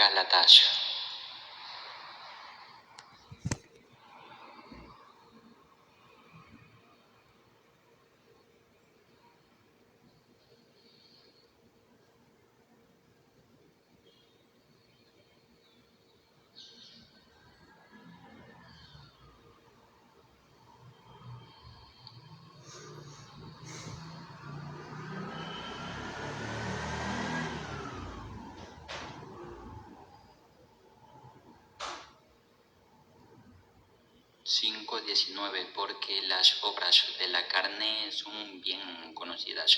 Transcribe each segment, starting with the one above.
Gálatas. (5:19) Porque las obras de la carne son bien conocidas,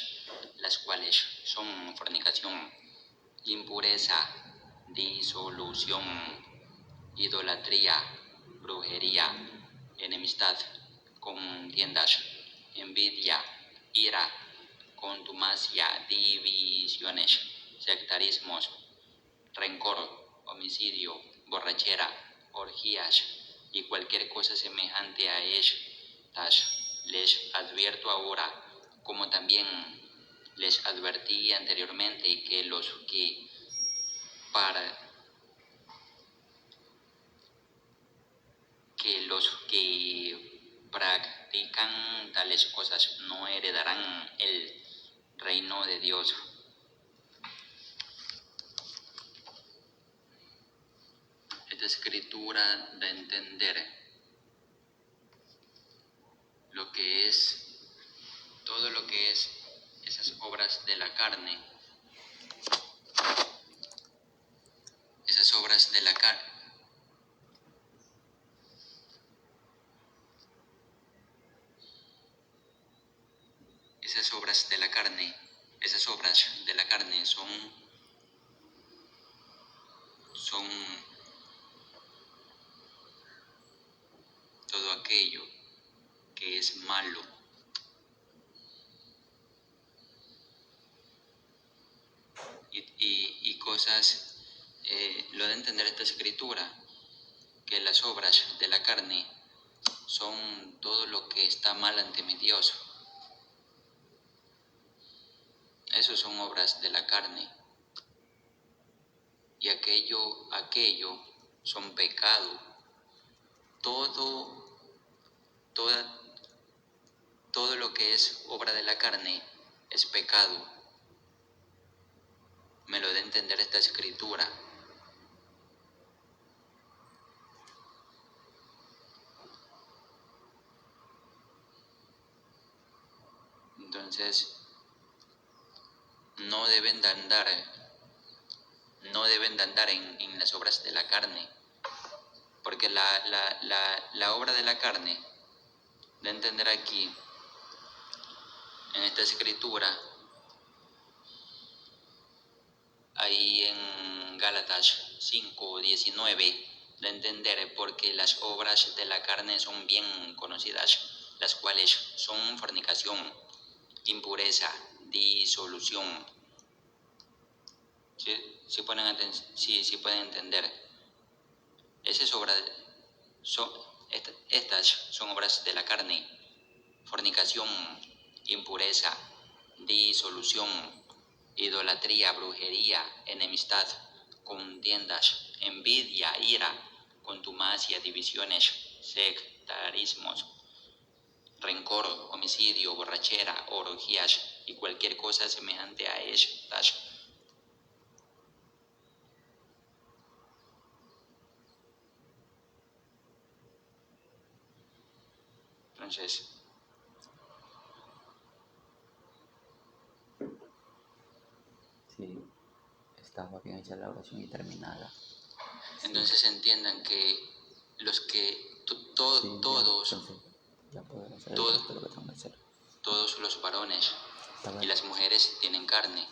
las cuales son fornicación, impureza, disolución, idolatría, brujería, enemistad, contiendas, envidia, ira, contumacia, divisiones, sectarismos, rencor, homicidio, borrachera, orgías y cualquier cosa semejante a estas. Les advierto ahora, como también les advertí anteriormente, que los que practican tales cosas no heredarán el reino de Dios. Esta escritura da a entender todo lo que es esas obras de la carne. Esas obras de la carne. Esas obras de la carne son todo aquello que es malo. Y cosas, lo de entender esta escritura, que las obras de la carne son todo lo que está mal ante mi Dios. Esos son obras de la carne. Y aquello son pecado. Todo lo que es obra de la carne es pecado. Me lo da a entender esta escritura. Entonces, no deben de andar en las obras de la carne, porque la obra de la carne, de entender aquí, en esta escritura, ahí en Gálatas 5:19, de entender, porque las obras de la carne son bien conocidas, las cuales son fornicación, impureza, disolución. ¿Sí pueden entender? Estas son obras de la carne: fornicación, impureza, disolución, idolatría, brujería, enemistad, contiendas, envidia, ira, contumacia, divisiones, sectarismos, rencor, homicidio, borrachera, orgías y cualquier cosa semejante a estas. Entonces, sí, estaba bien hecha la oración y terminada. Entonces entiendan que todos los varones y las mujeres tienen carne,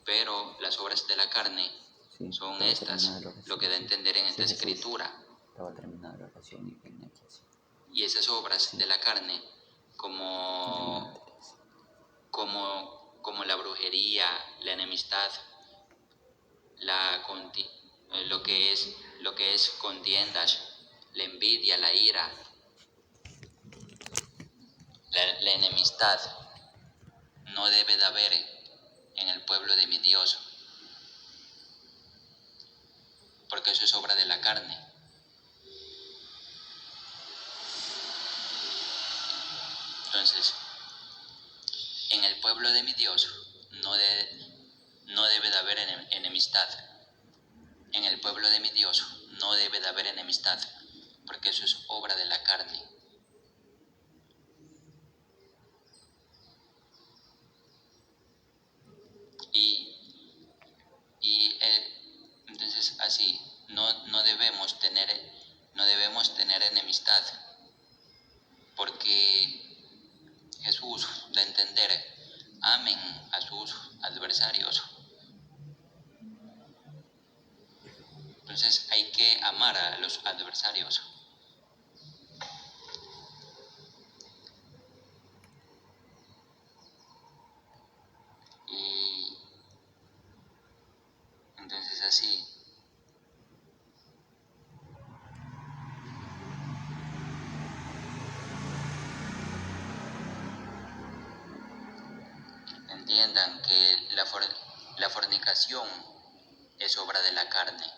pero las obras de la carne son estas, lo que da a entender en esta escritura. Estaba terminada la oración y bien hecha. Y esas obras de la carne, como la brujería, la enemistad, lo que es contiendas, la envidia, la ira, la enemistad, no debe de haber en el pueblo de mi Dios. pueblo de mi Dios no debe de haber enemistad. En el pueblo de mi Dios no debe de haber enemistad, porque eso es obra de la carne. Entonces así, no debemos tener enemistad, porque Jesús da a entender, amen a sus adversarios. Entonces hay que amar a los adversarios. Y entonces así, entiendan que la fornicación es obra de la carne.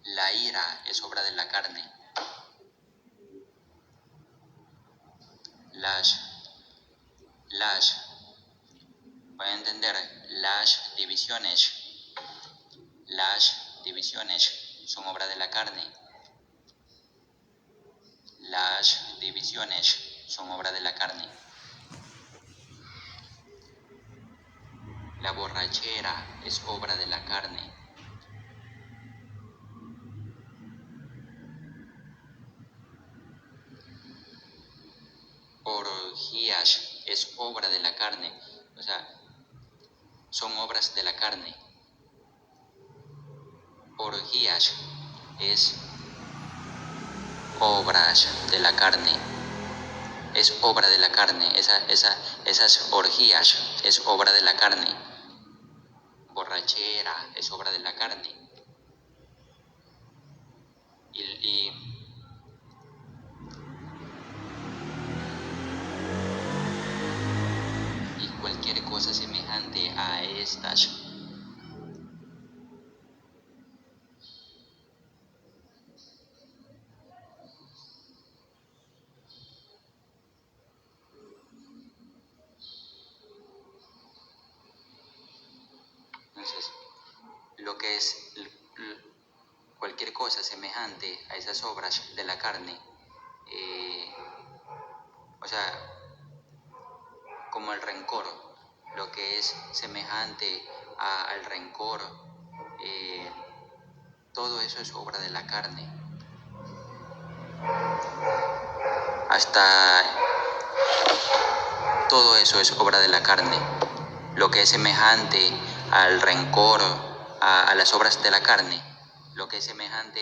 La ira es obra de la carne. Pueden entender, las divisiones son obra de la carne. Las divisiones son obra de la carne. La borrachera es obra de la carne. Orgías es obra de la carne. O sea, son obras de la carne. Orgías es obras de la carne. Es obra de la carne. Esas orgías es obra de la carne. Borrachera es obra de la carne. Y cualquier cosa semejante a estas entonces lo que es cualquier cosa semejante a esas obras de la carne, o sea, como el rencor, lo que es semejante al rencor, todo eso es obra de la carne. Hasta todo eso es obra de la carne. Lo que es semejante al rencor, a las obras de la carne, lo que es semejante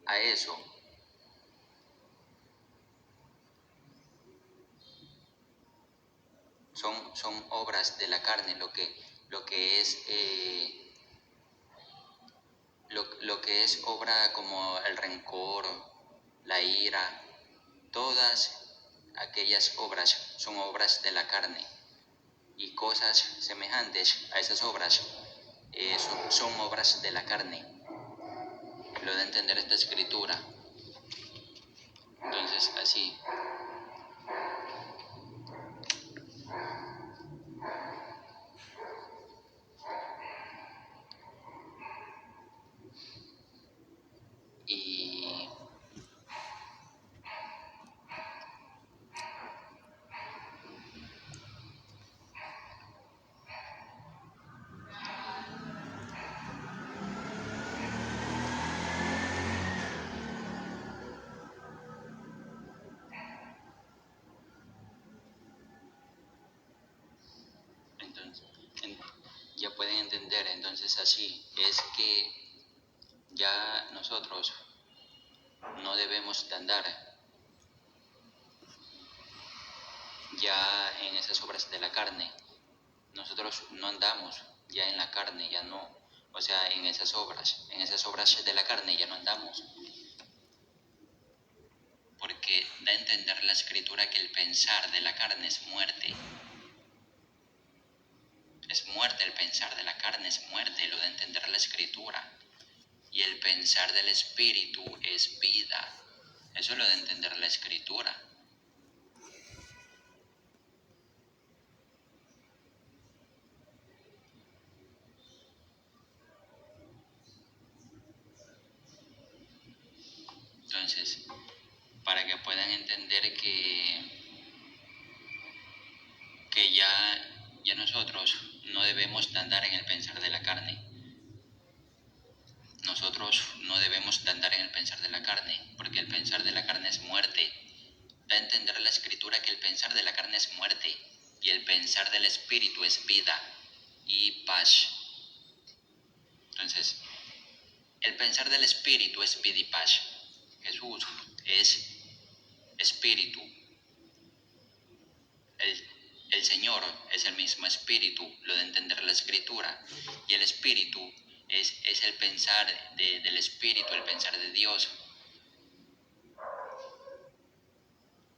a eso, son obras de la carne. Lo que es obra como el rencor, la ira, todas aquellas obras son obras de la carne, y cosas semejantes a esas obras son obras de la carne. Lo de entender esta escritura. Entonces así. Y ya pueden entender, entonces así es que ya nosotros no debemos de andar ya en esas obras de la carne. Nosotros no andamos ya en la carne, ya no, o sea, en esas obras de la carne ya no andamos, porque da a entender la escritura que el pensar de la carne es muerte. Es muerte el pensar de la carne, es muerte, lo de entender la escritura. y el pensar del espíritu es vida. Eso es lo de entender la escritura. Entonces, para que puedan entender que ya nosotros no debemos de andar en el pensar de la carne. Nosotros no debemos de andar en el pensar de la carne, porque el pensar de la carne es muerte. Da a entender la escritura que el pensar de la carne es muerte y el pensar del espíritu es vida y paz. Entonces, el pensar del espíritu es vida y paz. Jesús es espíritu. El Señor es el mismo espíritu, lo de entender la escritura. Y el espíritu es el pensar del espíritu, el pensar de Dios.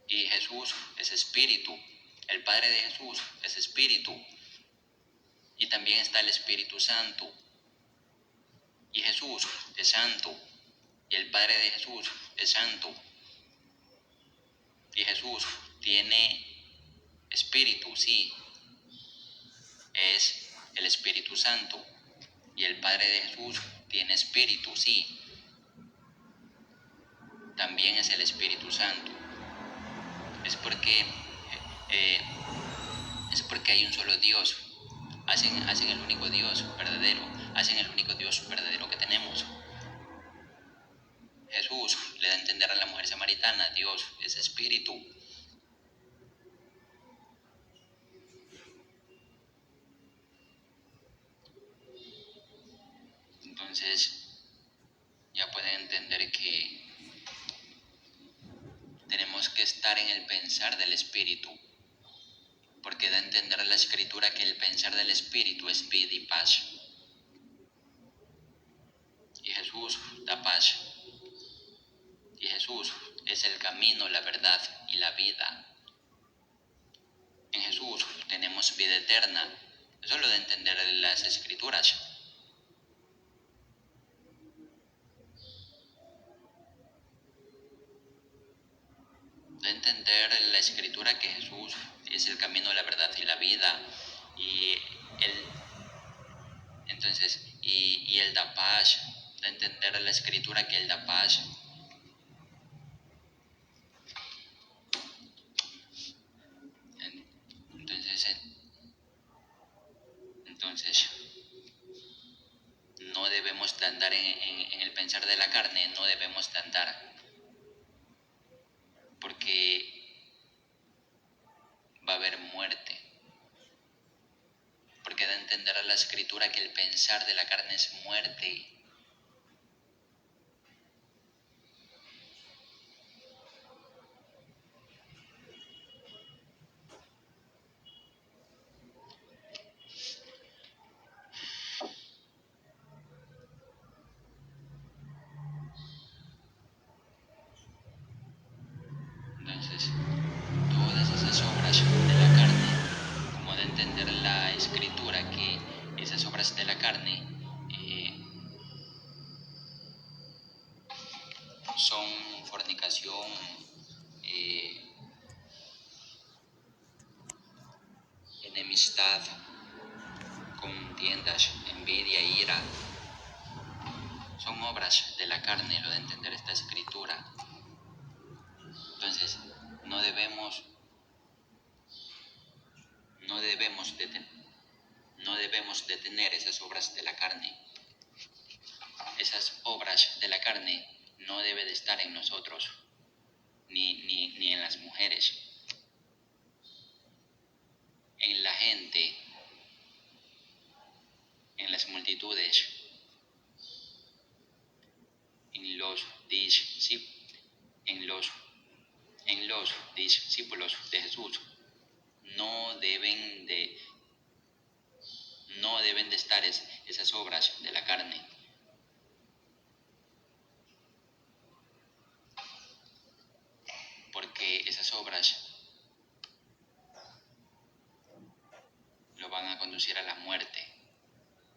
Y Jesús es espíritu. El Padre de Jesús es espíritu. Y también está el Espíritu Santo. Y Jesús es santo. Y el Padre de Jesús es santo. Y Jesús tiene espíritu, sí. Es el Espíritu Santo. Y el Padre de Jesús tiene espíritu, sí. También es el Espíritu Santo. Es porque hay un solo Dios. Hacen el único Dios verdadero. Hacen el único Dios verdadero que tenemos. Jesús le da a entender a la mujer samaritana, Dios es espíritu. Entonces, ya pueden entender que tenemos que estar en el pensar del espíritu, porque da a entender la escritura que el pensar del espíritu es vida y paz. Y Jesús da paz. Y Jesús es el camino, la verdad y la vida. En Jesús tenemos vida eterna. Eso es lo de entender las escrituras. De entender la escritura que Jesús es el camino, la verdad y la vida. Y Él da paz. De entender la escritura que Él da paz. Entonces no debemos de andar en el pensar de la carne, no debemos de andar, porque va a haber muerte. Porque da a entender a la escritura que el pensar de la carne es muerte. Entonces, todas esas obras de la carne, como de entender la escritura que esas obras de la carne son fornicación, enemistad, contiendas, envidia, ira, son obras de la carne, lo de entender esta escritura. Entonces, no debemos de tener esas obras de la carne. Esas obras de la carne no deben de estar en nosotros, ni en las mujeres, en la gente, en las multitudes, en los discípulos de Jesús. No deben de estar esas obras de la carne. Porque esas obras lo van a conducir a la muerte,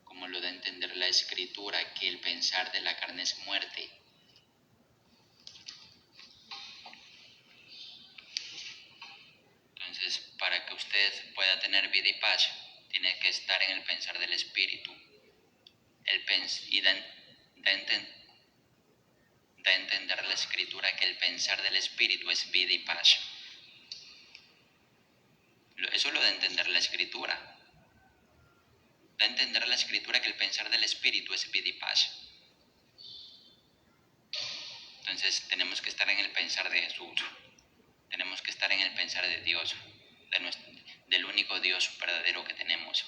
como lo da a entender la Escritura que el pensar de la carne es muerte. Entonces, para que usted pueda tener vida y paz, tiene que estar en el pensar del Espíritu. Y da a entender la Escritura que el pensar del Espíritu es vida y paz. Eso lo da a entender la Escritura. Da a entender la Escritura que el pensar del Espíritu es vida y paz. Entonces tenemos que estar en el pensar de Jesús. Tenemos que estar en el pensar de Dios, del único Dios verdadero que tenemos.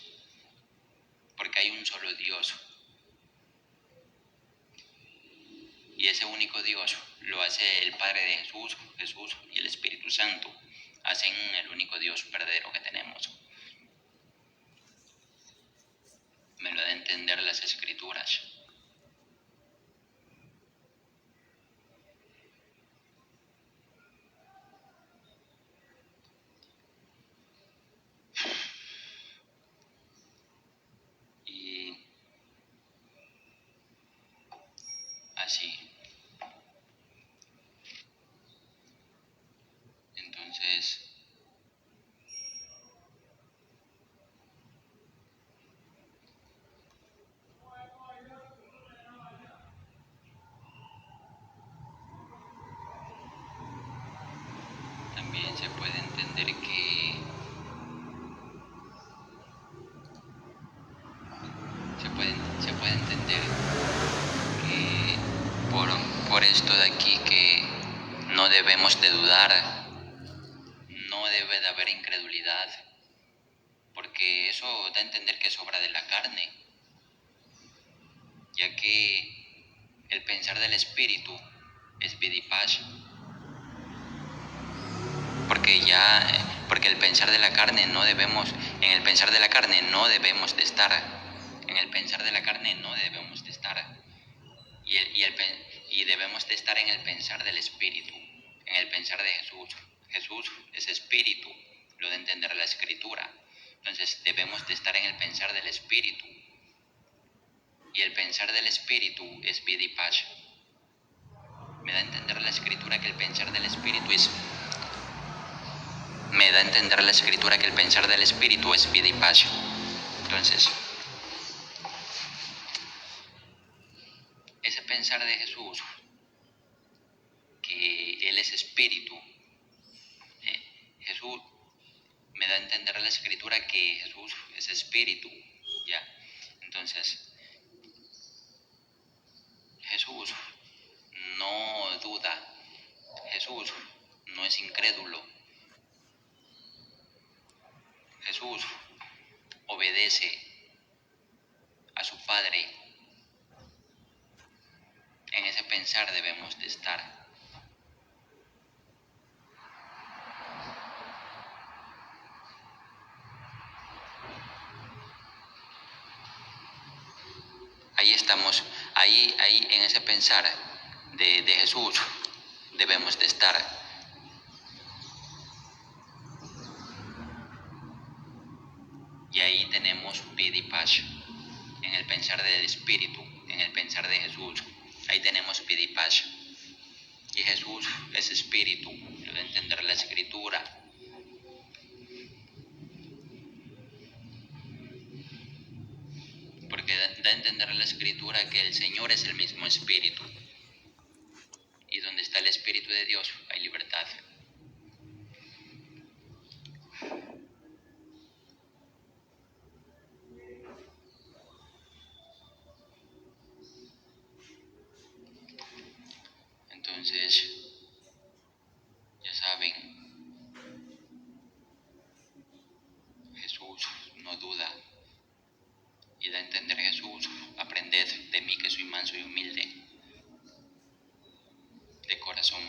Porque hay un solo Dios. Y ese único Dios lo hace el Padre de Jesús y el Espíritu Santo. Hacen el único Dios verdadero que tenemos. Me lo da a entender las Escrituras. Y así. Entonces, también se puede entender que por esto de aquí que no debemos de dudar, no debe de haber incredulidad, porque eso da a entender que es obra de la carne, ya que el pensar del Espíritu es vida y paz. Porque el pensar de la carne no debemos, en el pensar de la carne no debemos de estar, en el pensar de la carne no debemos de estar, y debemos de estar en el pensar del Espíritu, en el pensar de Jesús. Jesús es Espíritu, lo de entender la Escritura. Entonces debemos de estar en el pensar del Espíritu, y el pensar del Espíritu es vida y paz. Me da a entender la Escritura que el pensar del Espíritu es vida y paz. Entonces, ese pensar de Jesús, que Él es Espíritu, Jesús me da a entender la Escritura que Jesús es Espíritu, ¿ya? Entonces, Jesús no duda, Jesús no es incrédulo, Jesús obedece a su Padre. En ese pensar debemos de estar. Ahí estamos, ahí en ese pensar de Jesús debemos de estar. Y ahí tenemos vida y paz, en el pensar del Espíritu, en el pensar de Jesús. Ahí tenemos vida y paz. Y Jesús es Espíritu, lo de entender la Escritura. Porque da a entender la Escritura que el Señor es el mismo Espíritu. Y donde está el Espíritu de Dios hay libertad. Entonces, ya saben, Jesús no duda. Y da a entender Jesús, aprended de mí que soy manso y humilde de corazón.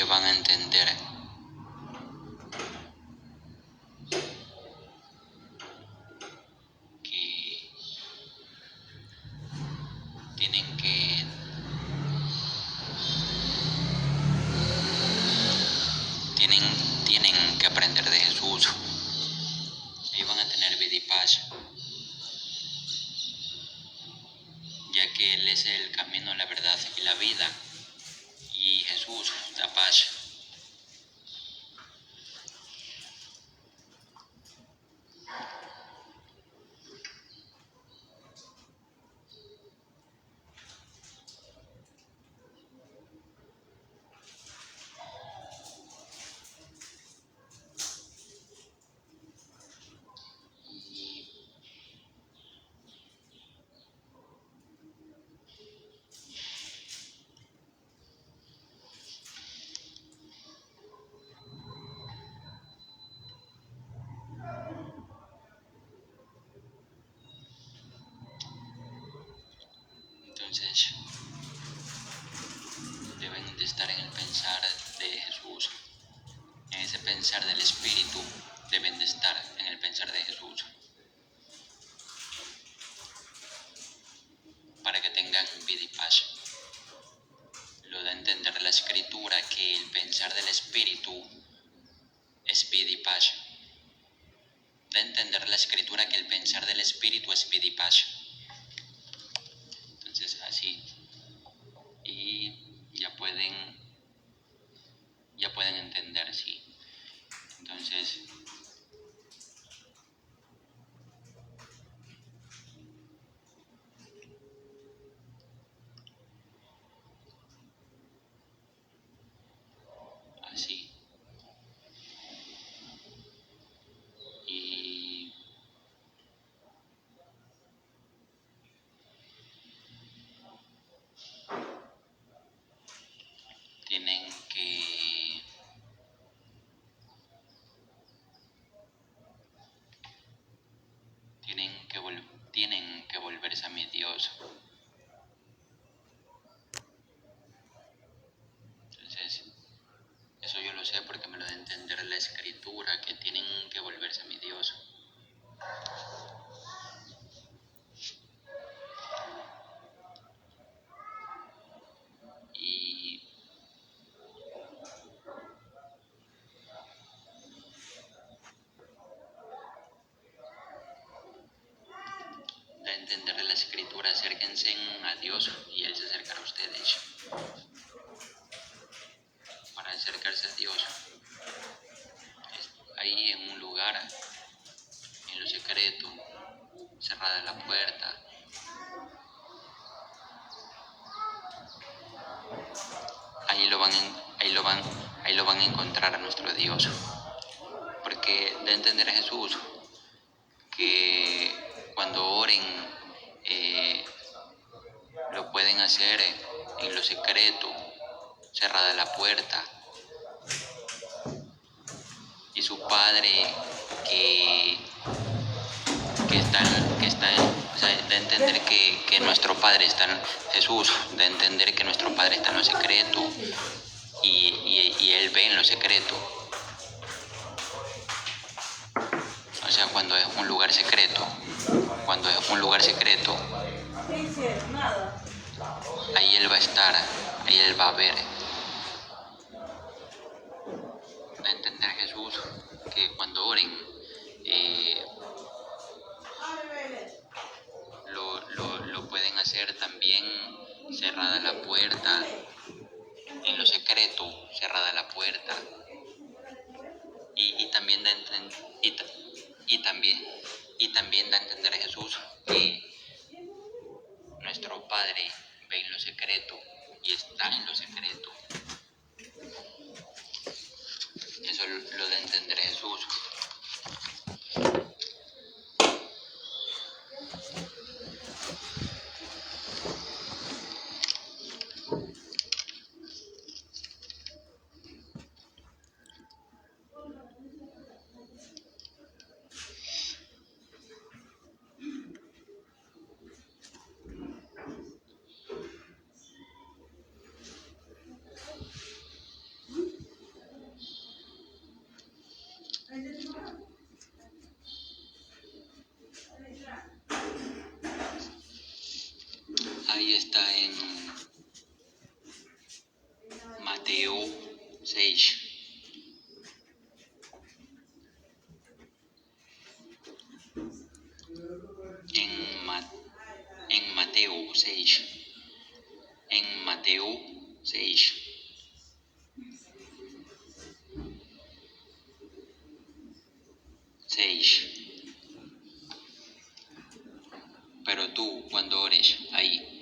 van a entender que tienen que aprender de Jesús. Ellos van a tener vida y paz, ya que Él es el camino, la verdad y la vida, y Jesús da paz. Entonces, deben de estar en el pensar de Jesús, en ese pensar del Espíritu, deben de estar en el pensar de Jesús, para que tengan vida y paz. Lo da a entender la Escritura que el pensar del Espíritu es vida y paz. Da a entender la Escritura que el pensar del Espíritu es vida y paz. Entonces, así. Y ya pueden entender, sí. Entonces, así. Y tienen que volverse a mi Dios. Entonces, eso yo lo sé porque me lo da a entender la Escritura, que tienen que volverse a mi Dios. Y da a entender la Escritura, acérquense a Dios y Él se acercará a ustedes. Para acercarse a Dios, ahí en un lugar, en lo secreto, cerrada la puerta, ahí lo van a encontrar a nuestro Dios. Porque da a entender a Jesús que cuando oren lo pueden hacer en lo secreto, cerrada la puerta, y su Padre que o sea, da a entender que nuestro Padre está en Jesús, da a entender que nuestro Padre está en lo secreto y Él ve en lo secreto. O sea, cuando es un lugar secreto, ahí Él va a estar, ahí Él va a ver. Da a entender Jesús que cuando oren, lo pueden hacer también cerrada la puerta, en lo secreto, cerrada la puerta. Y también da a entender a Jesús que nuestro Padre ve en lo secreto y está en lo secreto. Eso lo da a entender a Jesús. está en Mateo 6. En Mateo 6. En Mateo 6. Pero tú, cuando ores, ahí,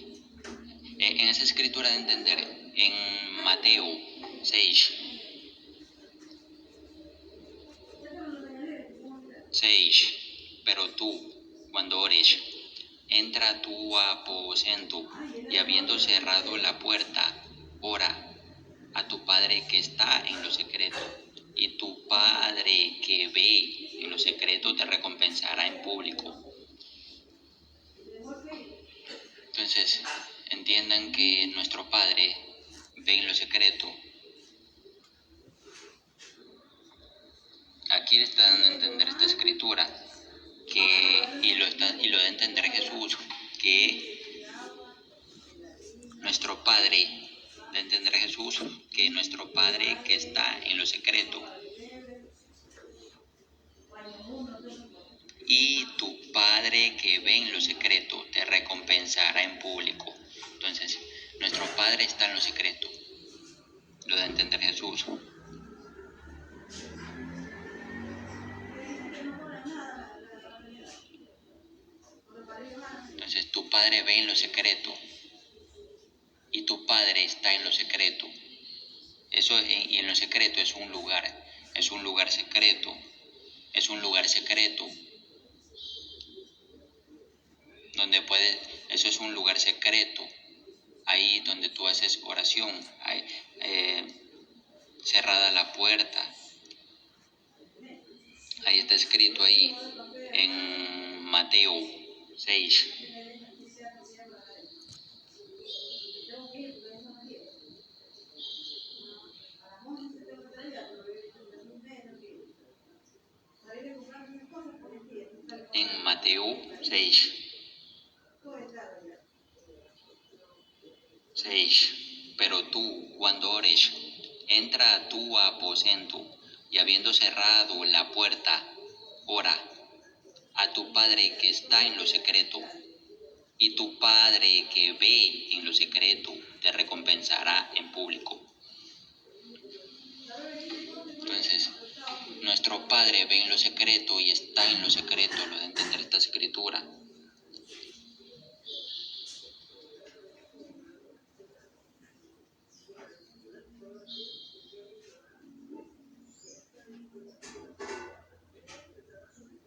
en esa escritura de entender, en Mateo 6, 6, pero tú, cuando ores, entra a tu aposento y habiendo cerrado la puerta, ora a tu Padre que está en lo secreto, y tu Padre que ve en lo secreto te recompensará en público. Entonces, entiendan que nuestro Padre ve en lo secreto. Aquí le está dando a entender esta escritura, y lo da a entender Jesús, que nuestro Padre, da a entender Jesús, que nuestro Padre que está en lo secreto, y tu Padre que ve en lo secreto te recompensará en público. Entonces, nuestro Padre está en lo secreto, lo da a entender Jesús. Entonces, tu Padre ve en lo secreto y tu Padre está en lo secreto. Eso, y en lo secreto es un lugar secreto, eso es un lugar secreto, ahí donde tú haces oración, cerrada la puerta, ahí está escrito ahí, en Mateo 6. En Mateo 6. 6. Pero tú, cuando ores, entra a tu aposento y habiendo cerrado la puerta, ora a tu Padre que está en lo secreto, y tu Padre que ve en lo secreto te recompensará en público. Entonces, nuestro Padre ve en lo secreto y está en lo secreto, lo de entender esta escritura.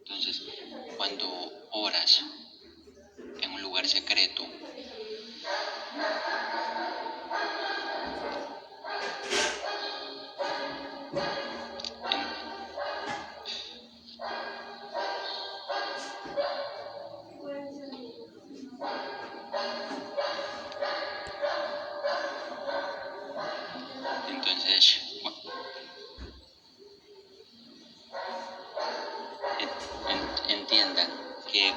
Entonces, cuando oras en un lugar secreto, entonces entiendan que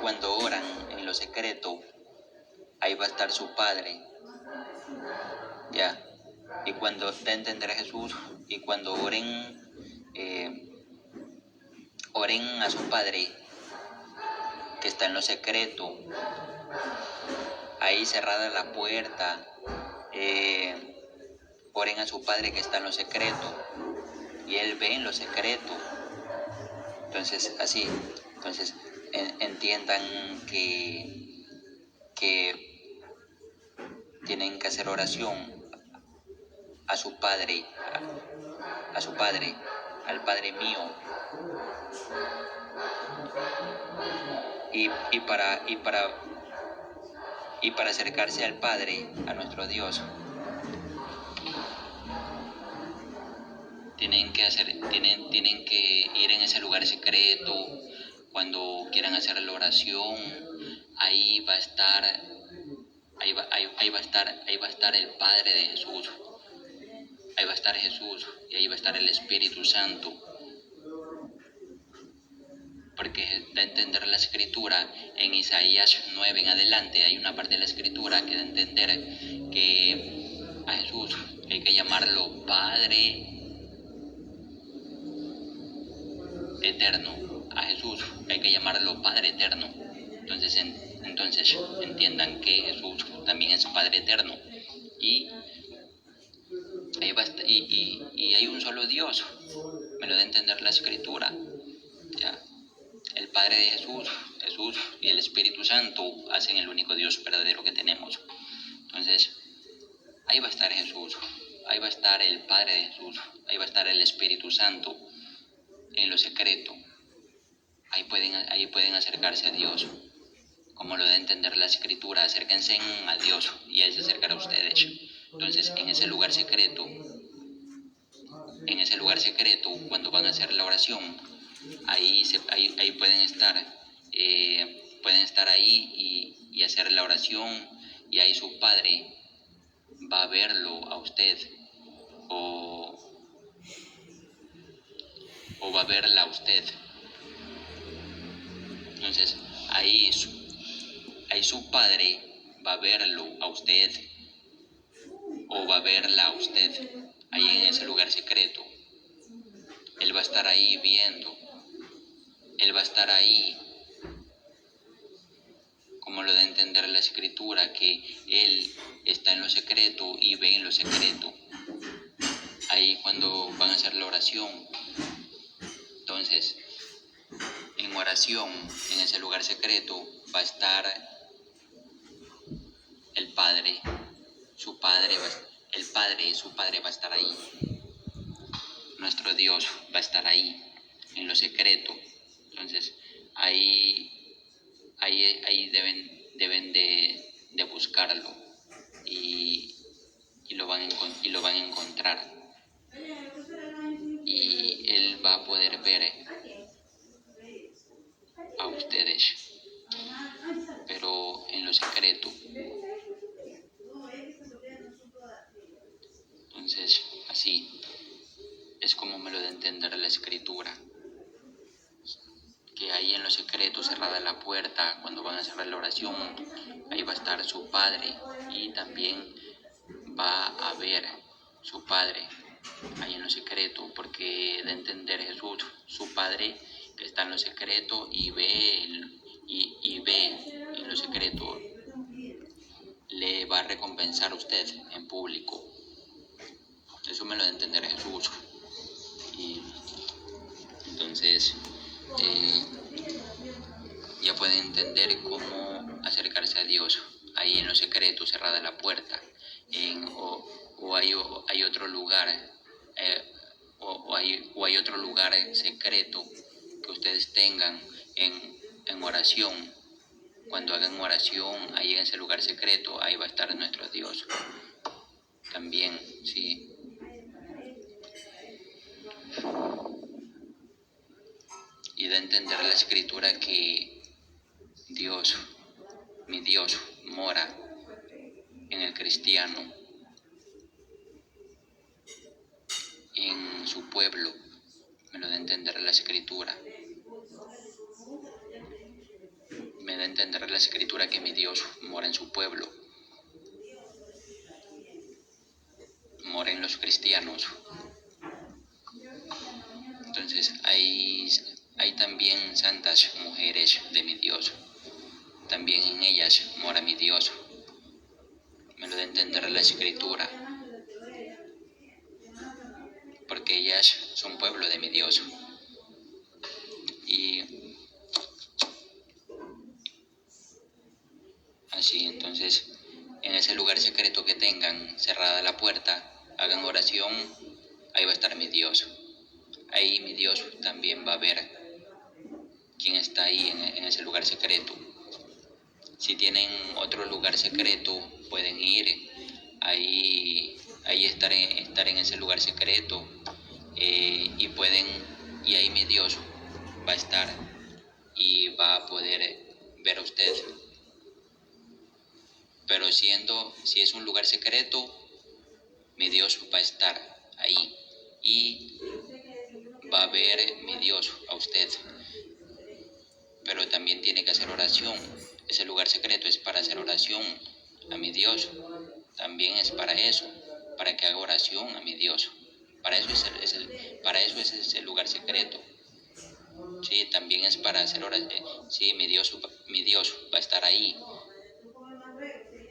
cuando oran en lo secreto, ahí va a estar su Padre, ya. Y cuando da a entender a Jesús, y cuando oren a su Padre que está en lo secreto, ahí cerrada la puerta, oren a su Padre que está en lo secreto, y Él ve en lo secreto. Entonces, así, entiendan que tienen que hacer oración a su Padre, al Padre mío, y para acercarse al Padre, a nuestro Dios, tienen que ir en ese lugar secreto. Cuando quieran hacer la oración, ahí va a estar el Padre de Jesús, ahí va a estar Jesús, y ahí va a estar el Espíritu Santo. porque da a entender la escritura en Isaías 9 en adelante, hay una parte de la escritura que da a entender que a Jesús hay que llamarlo Padre Eterno, a Jesús hay que llamarlo Padre Eterno. Entonces entiendan que Jesús también es Padre Eterno y hay un solo Dios, me lo da a entender la escritura, ¿ya? El Padre de Jesús y el Espíritu Santo hacen el único Dios verdadero que tenemos. Entonces, ahí va a estar Jesús, ahí va a estar el Padre de Jesús, ahí va a estar el Espíritu Santo en lo secreto. Ahí pueden acercarse a Dios. Como lo da a entender la escritura, acérquense a Dios y Él se acercará a ustedes. Entonces, en ese lugar secreto, cuando van a hacer la oración, ahí pueden estar ahí y hacer la oración, y ahí su Padre va a verlo a usted o va a verla a usted. Entonces ahí su Padre va a verlo a usted o va a verla a usted, ahí en ese lugar secreto. Él va a estar ahí viendo, Él va a estar ahí, como lo da a entender la escritura, que Él está en lo secreto y ve en lo secreto. Ahí cuando van a hacer la oración, entonces en oración, en ese lugar secreto, va a estar el Padre, su Padre va a estar ahí. Nuestro Dios va a estar ahí, en lo secreto. Entonces, ahí deben de buscarlo y lo van a encontrar. Y Él va a poder ver a ustedes, pero en lo secreto. Entonces, así es como me lo da a entender la escritura, que ahí en lo secreto, cerrada la puerta, cuando van a cerrar la oración, ahí va a estar su Padre y también va a ver su Padre ahí en lo secreto, porque da a entender Jesús, su Padre que está en lo secreto y ve en lo secreto, le va a recompensar a usted en público. Eso me lo da a entender Jesús. Y entonces ya pueden entender cómo acercarse a Dios ahí en lo secreto, cerrada la puerta, o hay otro lugar, hay otro lugar secreto que ustedes tengan en oración. Cuando hagan oración ahí en ese lugar secreto, ahí va a estar nuestro Dios también, sí. Y da a entender la escritura que Dios, mi Dios, mora en el cristiano, en su pueblo. Me lo da a entender la escritura. Me da a entender la escritura que mi Dios mora en su pueblo, mora en los cristianos. Entonces hay también santas mujeres de mi Dios, también en ellas mora mi Dios. Me lo da a entender la escritura, porque ellas son pueblo de mi Dios. Y así, entonces, en ese lugar secreto que tengan, cerrada la puerta, hagan oración, ahí va a estar mi Dios. Ahí mi Dios también va a ver quién está ahí en ese lugar secreto. Si tienen otro lugar secreto, pueden ir ahí estar en ese lugar secreto, y ahí mi Dios va a estar y va a poder ver a usted. Pero si es un lugar secreto, mi Dios va a estar ahí y va a ver mi Dios a usted. pero también tiene que hacer oración. Ese lugar secreto es para hacer oración a mi Dios. También es para eso, para que haga oración a mi Dios. Para eso es ese lugar secreto. Sí, también es para hacer oración. Sí, mi Dios va a estar ahí.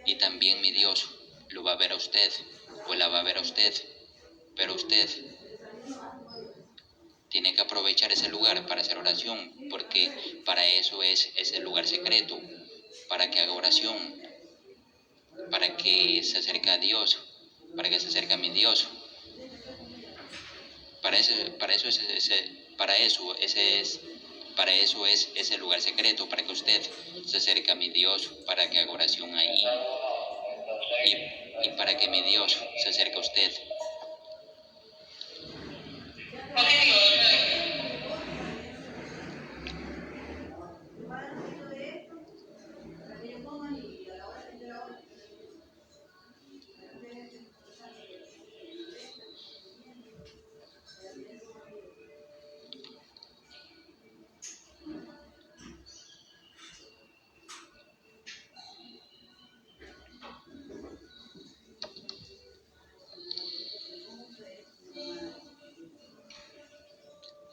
Y también mi Dios lo va a ver a usted, o la va a ver a usted. Pero usted tiene que aprovechar ese lugar para hacer oración, porque para eso es ese lugar secreto, para que haga oración, para que se acerque a Dios, para que se acerque a mi Dios. Para eso es ese lugar secreto, para que usted se acerque a mi Dios, para que haga oración ahí, y para que mi Dios se acerque a usted.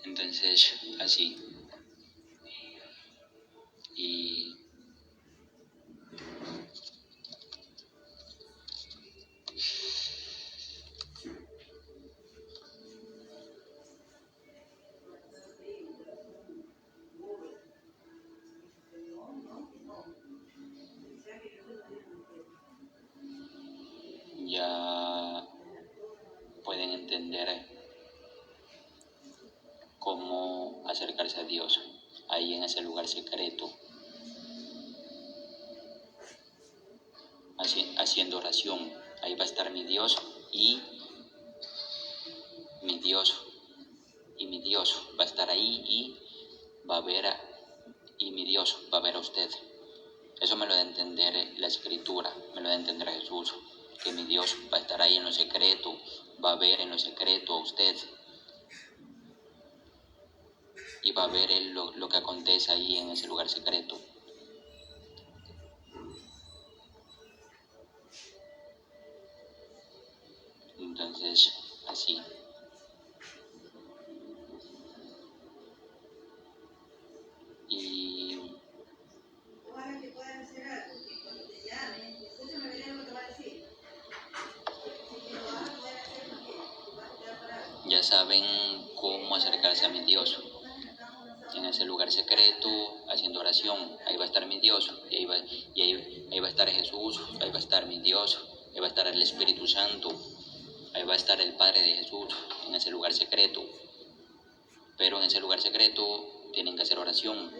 Entonces, así. Y ya pueden entender cómo acercarse a Dios ahí en ese lugar secreto, haciendo oración. Ahí va a estar mi Dios y mi Dios va a estar ahí y va a ver y mi Dios va a ver a usted. Eso me lo da a entender la Escritura, me lo da a entender Jesús, que mi Dios va a estar ahí en lo secreto, va a ver en lo secreto a usted y va a ver lo que acontece ahí en ese lugar secreto. Entonces, así. Y ya saben cómo acercarse a mi Dios. En ese lugar secreto, haciendo oración, ahí va a estar mi Dios, y ahí va a estar Jesús, ahí va a estar mi Dios, ahí va a estar el Espíritu Santo, ahí va a estar el Padre de Jesús, en ese lugar secreto. Pero en ese lugar secreto tienen que hacer oración,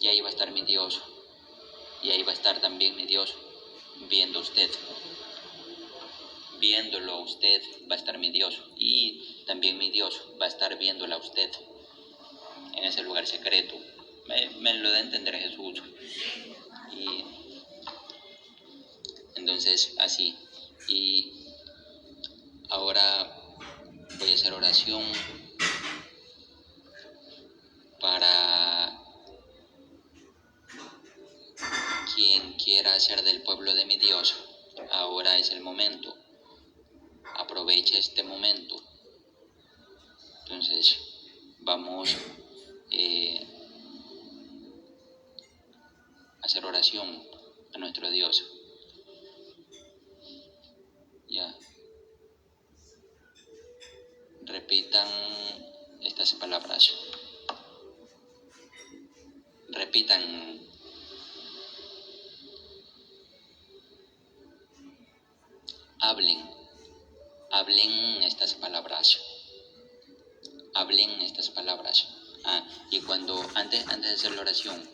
y ahí va a estar mi Dios, y ahí va a estar también mi Dios viendo a usted. Viéndolo a usted va a estar mi Dios, y también mi Dios va a estar viéndola a usted en ese lugar secreto. Me lo da a entender Jesús. Y entonces así. Y ahora voy a hacer oración para quien quiera ser del pueblo de mi Dios. Ahora es el momento. Aproveche este momento. Entonces vamos a hacer oración a nuestro Dios. Ya. Repitan estas palabras. Repitan. Hablen estas palabras. Hablen estas palabras. Y cuando, antes de hacer la oración,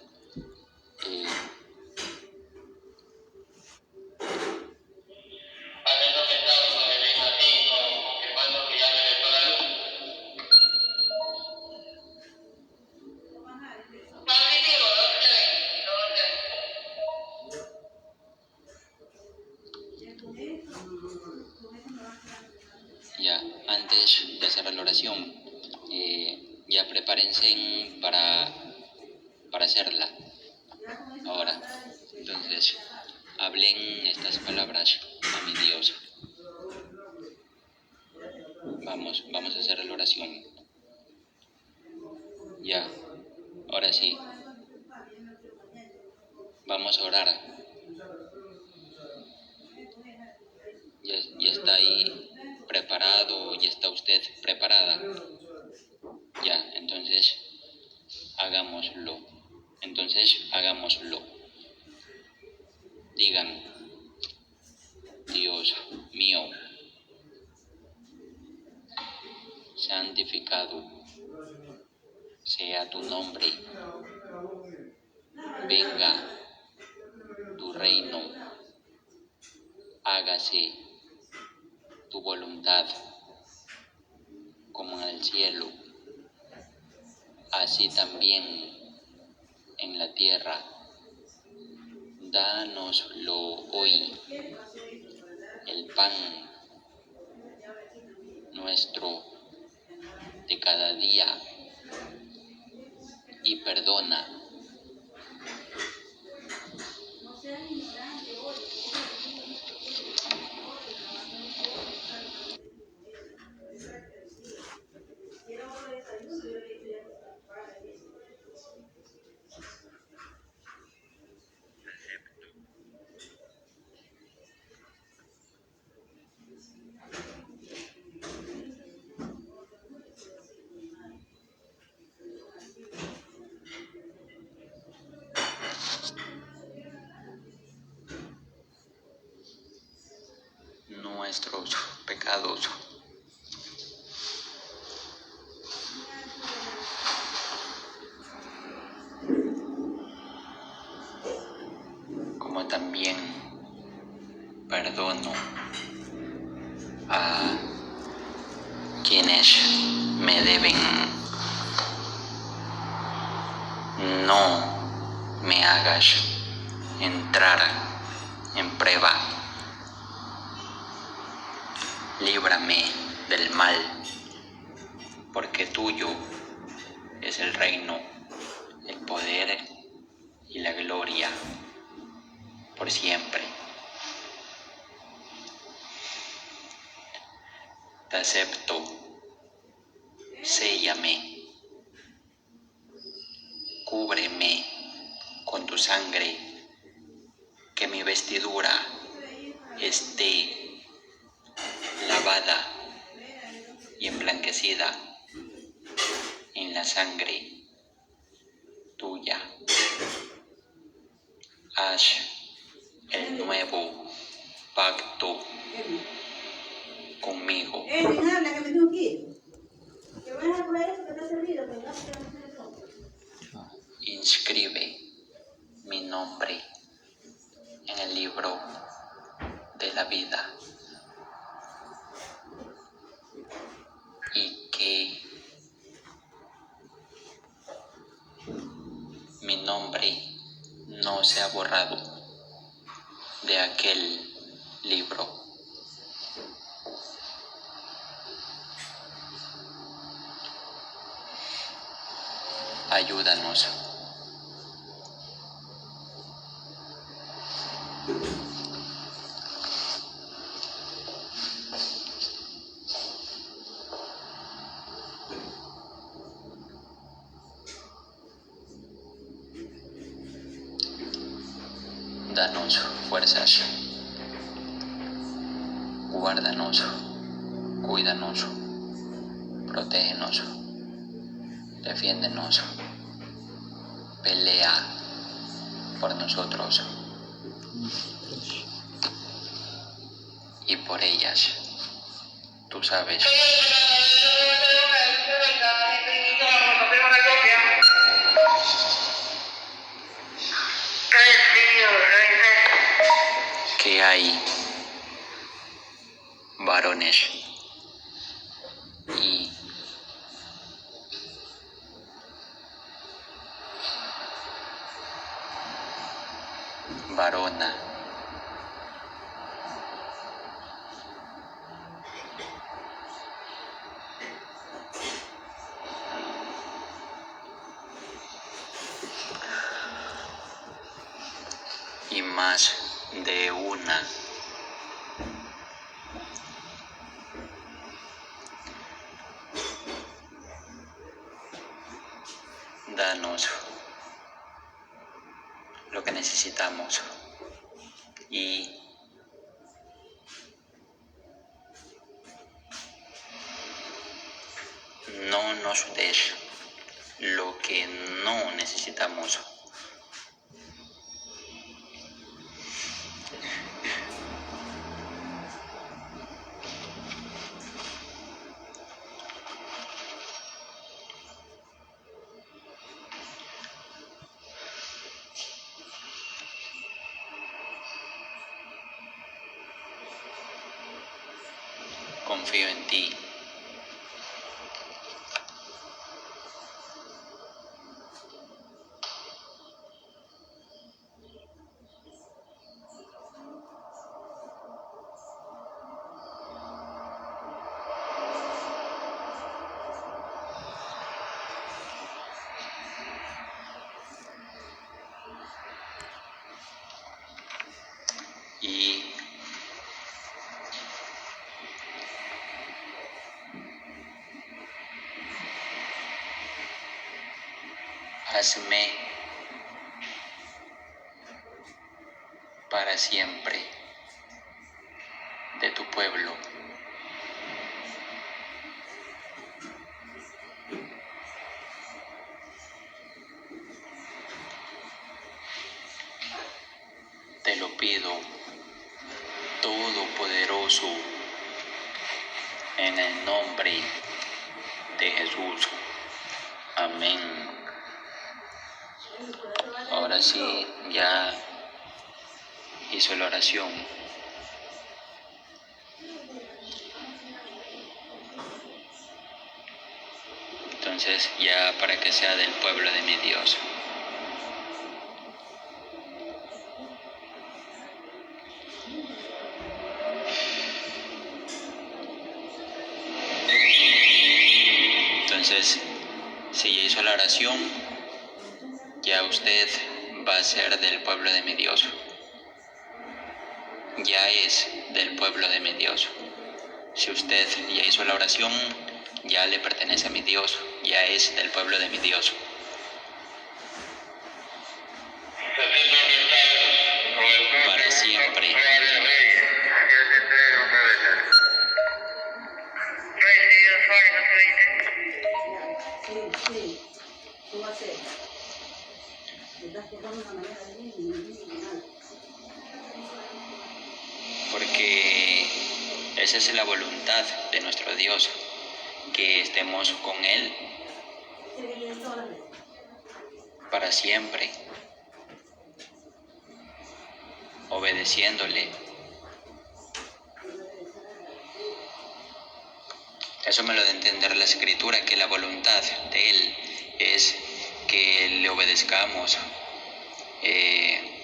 antes de hacer la oración, Ya prepárense para hacerla. Ahora, entonces, hablen estas palabras a mi Dios. Vamos a hacer la oración. Ya, ahora sí. Vamos a orar. Ya está ahí preparado, ya está usted preparada. Ya, entonces hagámoslo. Digan, Dios mío, santificado sea tu nombre. Venga tu reino. Hágase tu voluntad como en el cielo, así también en la tierra. Dánoslo hoy el pan nuestro de cada día y perdona nuestros pecados, como también perdono a quienes me deben. No me hagas entrar en prueba. Líbrame del mal, porque tuyo es el reino, el poder y la gloria por siempre. Te acepto, séllame, cúbreme con tu sangre, que mi vestidura esté lavada y emblanquecida en la sangre tuya. Haz el nuevo pacto conmigo. Inscribe mi nombre en el libro de la vida y que mi nombre no sea borrado de aquel libro. Ayúdanos. Danos fuerzas. Guárdanos, cuídanos, protégenos, defiéndenos, pelea por nosotros y por ellas. Tú sabes. Que hay varones y varona más de una. Danos lo que necesitamos y no nos des lo que no necesitamos. Confío en ti. Y hazme para siempre de tu pueblo. Te lo pido, Todopoderoso, en el nombre de Jesús. Amén. Ahora sí, ya hizo la oración. Entonces, ya para que sea del pueblo de mi Dios. Entonces, si ya hizo la oración, ya usted va a ser del pueblo de mi Dios. Ya es del pueblo de mi Dios. Si usted ya hizo la oración, ya le pertenece a mi Dios, ya es del pueblo de mi Dios. Para siempre. Porque esa es la voluntad de nuestro Dios, que estemos con Él para siempre, obedeciéndole. Eso me lo da a entender la Escritura, que la voluntad de Él es que le obedezcamos, que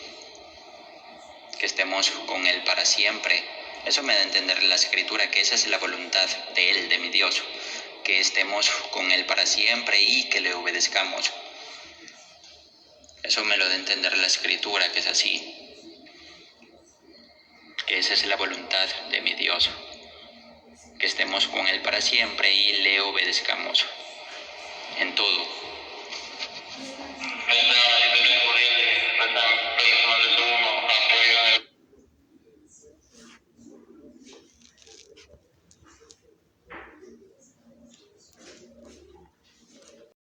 estemos con Él para siempre. Eso me da a entender la Escritura, que esa es la voluntad de Él, de mi Dios, que estemos con Él para siempre y que le obedezcamos. Eso me lo da a entender la Escritura, que es así, que esa es la voluntad de mi Dios, que estemos con Él para siempre y le obedezcamos en todo.